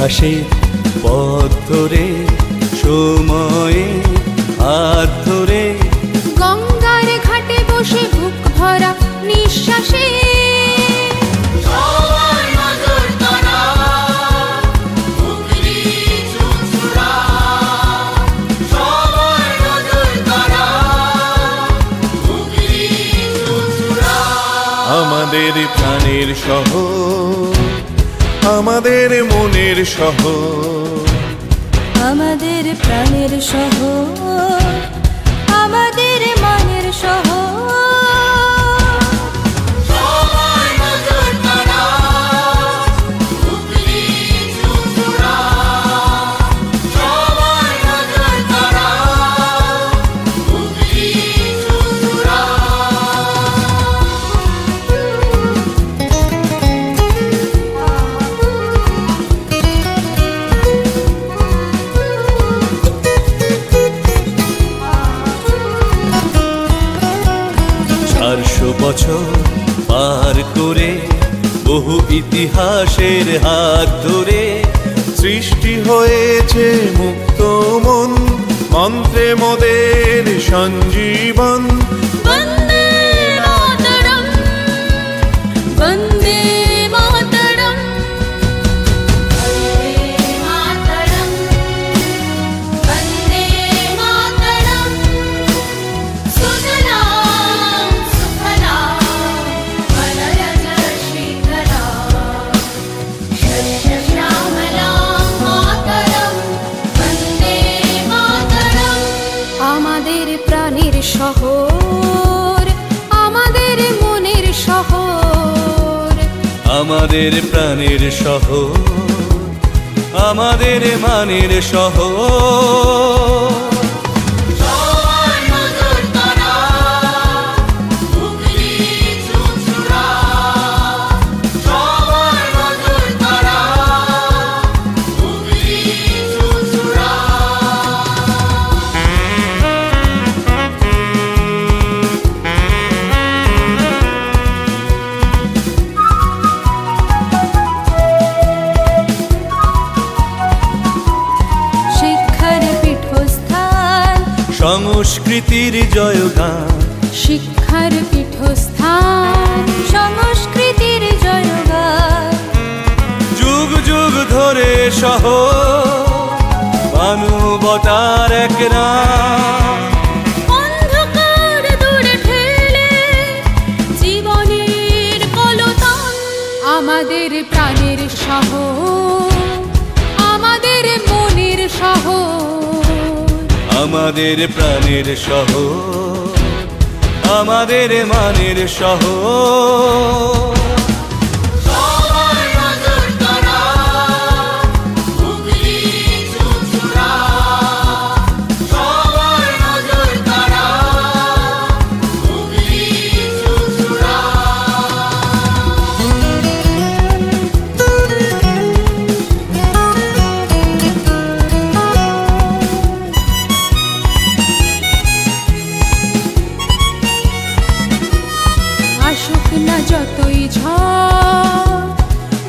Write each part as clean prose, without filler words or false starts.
ইতিহাসের পথ ধরে সময়ে হাত ধরে গঙ্গার ঘাটে বসে বুক ভরা নিঃশ্বাসে আমাদের প্রাণের শহর, আমাদের মনের শহর, আমাদের প্রাণের শহর, আমাদের মনের শহর। বছর পার করে বহু ইতিহাসের হাত ধরে সৃষ্টি হয়েছে মুক্ত মন, মন্ত্রে মোদের সঞ্জীবন। বন্দে মাতরম, বন্দে মাতরম, বন্দে মাতরম, সুজলাম সুফলাম মলয়জ শিখরাম, শস্য শ্যামলাম মাতরম, বন্দে মাতরম। আমাদের প্রাণের শহর, আমাদের মনের শহর, আমাদের প্রাণের শহর, আমাদের মানের শহর। সংস্কৃতির জয়গান, শিক্ষার পীঠস্থান, সংস্কৃতির জয়গান। যুগ যুগ ধরে শহর মানবতার এক নাম, অন্ধকার দূরে ঠেলে জীবনের কলতান। আমাদের প্রাণের শহর, আমাদের মনের শহর, আমাদের প্রাণের শহর, আমাদের মানের শহর। আসুক না যতই ঝড়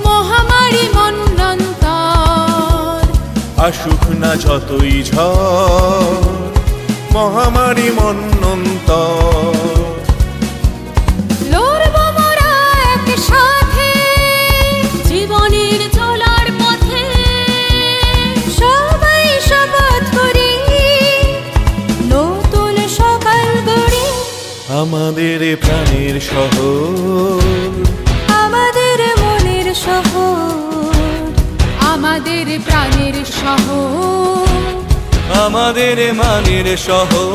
মহামারী মন্বন্তর, আসুক না যতই ঝড় মহামারী মন্বন্তর। লড়ব মোরা একসাথে জীবনের চলার পথে, সবাই শপথ করি নতুন সকাল গড়ি। আমাদের প্রাণের শহর, আমাদের মনের শহর, আমাদের প্রাণের শহর, আমাদের মানের শহর।